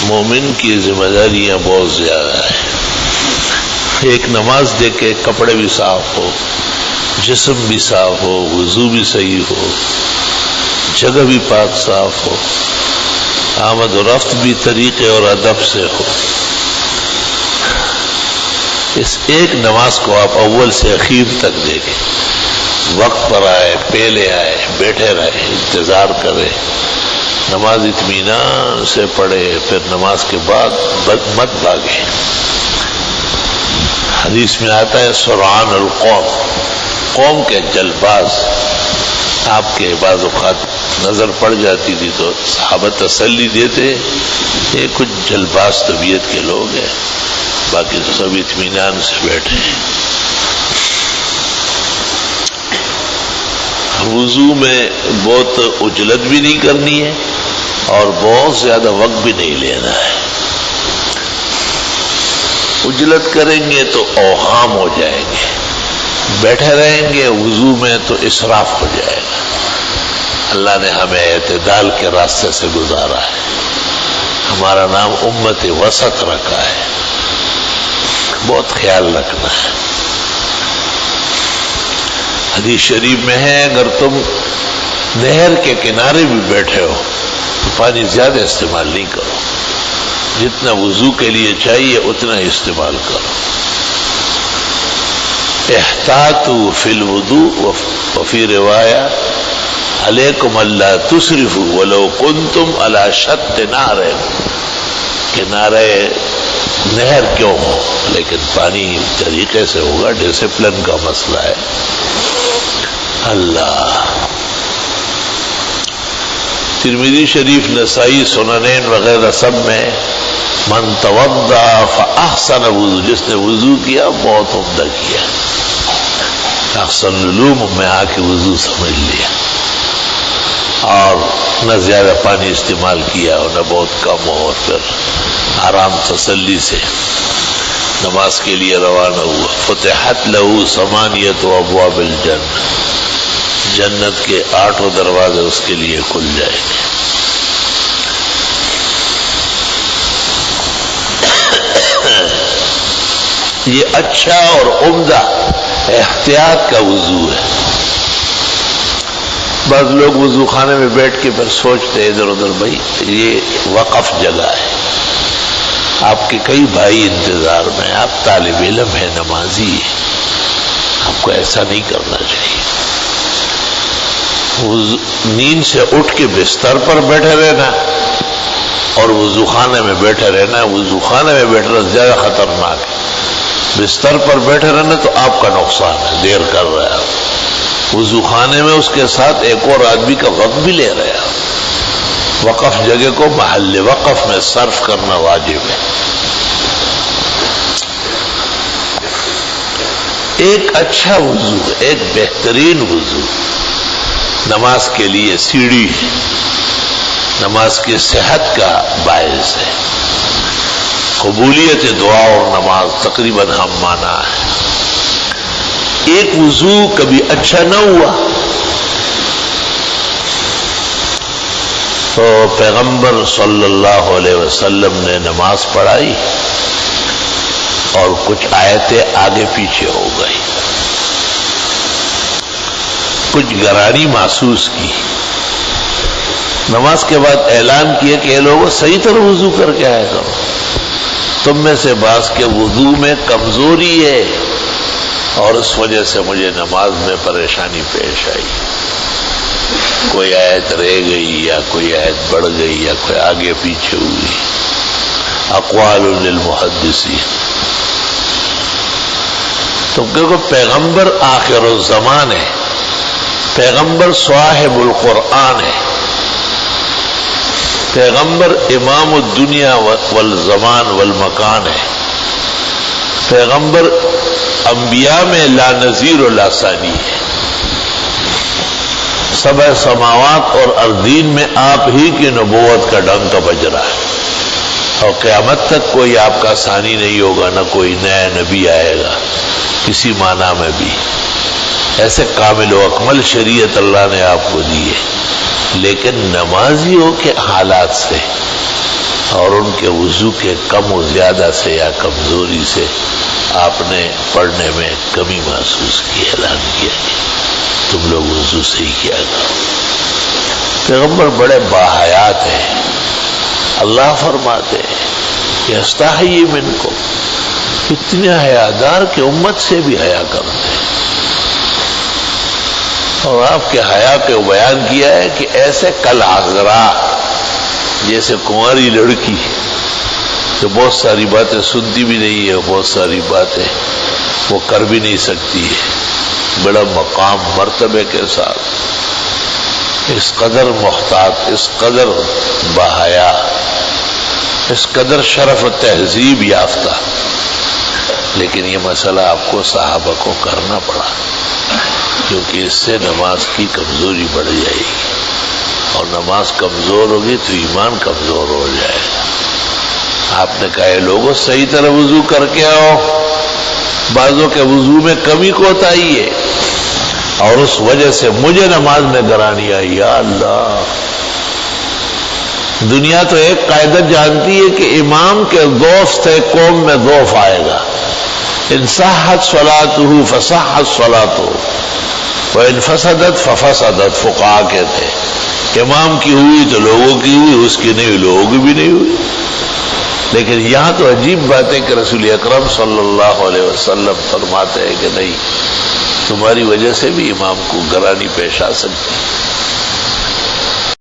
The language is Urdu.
مومن کی ذمہ داریاں بہت زیادہ ہیں. ایک نماز دے کے کپڑے بھی صاف ہو، جسم بھی صاف ہو، وضو بھی صحیح ہو، جگہ بھی پاک صاف ہو، آمد و رفت بھی طریقے اور ادب سے ہو. اس ایک نماز کو آپ اول سے اخیر تک دیکھیں، وقت پر آئے، پہلے آئے، بیٹھے رہے، انتظار کرے، نماز اطمینان سے پڑھے، پھر نماز کے بعد مت بھاگے. حدیث میں آتا ہے سرعان القوم، قوم کے جلباز. آپ کے بعض اوقات نظر پڑ جاتی تھی تو صحابہ تسلی دیتے، یہ کچھ جلباز طبیعت کے لوگ ہیں، باقی تو سب اطمینان سے بیٹھے ہیں. وضو میں بہت عجلت بھی نہیں کرنی ہے اور بہت زیادہ وقت بھی نہیں لینا ہے. عجلت کریں گے تو اوہام ہو جائیں گے، بیٹھے رہیں گے وضو میں تو اسراف ہو جائے گا. اللہ نے ہمیں اعتدال کے راستے سے گزارا ہے، ہمارا نام امت وسط رکھا ہے، بہت خیال رکھنا ہے. حدیث شریف میں ہے اگر تم نہر کے کنارے بھی بیٹھے ہو تو پانی زیادہ استعمال نہیں کرو، جتنا وضو کے لیے چاہیے اتنا ہی استعمال کرو. احتاطوا فی الوضوء وفی روایہ علیکم اللہ تسرفوا ولو کنتم علی شط نہر، کنارے نہر کیوں ہو لیکن پانی طریقے سے ہوگا، ڈسپلن کا مسئلہ ہے. اللہ. ترمذی شریف، نسائی، سننین وغیرہ سب میں من توضأ فاحسن وضو، جس نے وضو کیا بہت عمدہ کیا، احسن العلوم میں آ کے وضو سمجھ لیا، اور نہ زیادہ پانی استعمال کیا اور نہ بہت کم ہو، اور پھر آرام تسلی سے نماز کے لیے روانہ ہوا. فتحت له 8 ابواب الجنہ، جنت کے 8 دروازے اس کے لیے کھل جائیں گے. یہ اچھا اور عمدہ احتیاط کا وضو ہے. بعض لوگ وضو خانے میں بیٹھ کے پھر سوچتے ادھر ادھر، بھائی یہ وقف جگہ ہے، آپ کے کئی بھائی انتظار میں، آپ طالب علم ہیں، نمازی ہیں، آپ کو ایسا نہیں کرنا چاہیے. نیند سے اٹھ کے بستر پر بیٹھے رہنا اور وضو خانے میں بیٹھے رہنا، وضو خانے میں بیٹھنا زیادہ خطرناک ہے. بستر پر بیٹھے رہنا تو آپ کا نقصان ہے، دیر کر رہے ہیں آپ. وضو خانے میں اس کے ساتھ ایک اور آدمی کا وقت بھی لے رہے ہیں. وقف جگہ کو محل وقف میں صرف کرنا واجب ہے. ایک اچھا وضو، ایک بہترین وضو نماز کے لیے سیڑھی ہے، نماز کی صحت کا باعث ہے. قبولیت دعا اور نماز تقریباً ہم مانا ہے. ایک وضو کبھی اچھا نہ ہوا تو پیغمبر صلی اللہ علیہ وسلم نے نماز پڑھائی اور کچھ آیتیں آگے پیچھے ہو گئی، کچھ گرانی محسوس کی. نماز کے بعد اعلان کیا کہ اے لوگوں صحیح طرح وضو کر کے آیا کرو، تم میں سے بعض کے وضو میں کمزوری ہے اور اس وجہ سے مجھے نماز میں پریشانی پیش آئی. کوئی آیت رہ گئی یا کوئی آیت بڑھ گئی یا کوئی آگے پیچھے ہوئی. اقوال للمحدثین. تو کیونکہ پیغمبر آخر الزمان ہے، پیغمبر صاحب القرآن ہے، پیغمبر امام الدنیا والزمان والمکان ہے، پیغمبر انبیاء میں لا نظیر و لا ثانی ہے. سبع سماوات اور ارضین میں آپ ہی کی نبوت کا ڈنک بج رہا ہے اور قیامت تک کوئی آپ کا ثانی نہیں ہوگا، نہ کوئی نیا نبی آئے گا کسی معنی میں بھی. ایسے کامل و اکمل شریعت اللہ نے آپ کو دی ہے، لیکن نمازیوں کے حالات سے اور ان کے وضو کے کم و زیادہ سے یا کمزوری سے آپ نے پڑھنے میں کمی محسوس کی، اعلان کیا کہ تم لوگ وضو صحیح کیا کرو۔ پیغمبر بڑے باحیات ہیں، اللہ فرماتے ہیں کہ استحیی منکم، اتنے حیادار کہ امت سے بھی حیا کرتے ہیں، اور آپ کے حیا کو بیان کیا ہے کہ ایسے کل عذراء، جیسے کنواری لڑکی جو بہت ساری باتیں سنتی بھی نہیں ہے، بہت ساری باتیں وہ کر بھی نہیں سکتی ہے، بڑا مقام مرتبے کے ساتھ اس قدر محتاط، اس قدر باحیا، اس قدر شرف و تہذیب یافتہ، لیکن یہ مسئلہ آپ کو صحابہ کو کرنا پڑا، کیونکہ اس سے نماز کی کمزوری بڑھ جائے گی، اور نماز کمزور ہوگی تو ایمان کمزور ہو جائے گا۔ آپ نے کہا لوگوں صحیح طرح وضو کر کے آؤ، بعضوں کے وضو میں کمی کوتاہی ہے اور اس وجہ سے مجھے نماز میں گرانی آئی، یا اللہ۔ دنیا تو ایک قاعدہ جانتی ہے کہ امام کے ضعف سے قوم میں ضعف آئے گا، ان صحت صلاتہ فصحت صلاتہ وان فسدت ففسدت، فقہا کہتے ہیں امام کی ہوئی تو لوگوں کی ہوئی، اس کی نہیں ہوئی لوگوں کی بھی نہیں ہوئی۔ لیکن یہاں تو عجیب بات ہے کہ رسول اکرم صلی اللہ علیہ وسلم فرماتے ہیں کہ نہیں، تمہاری وجہ سے بھی امام کو گرانی پیش آ سکتی ہے۔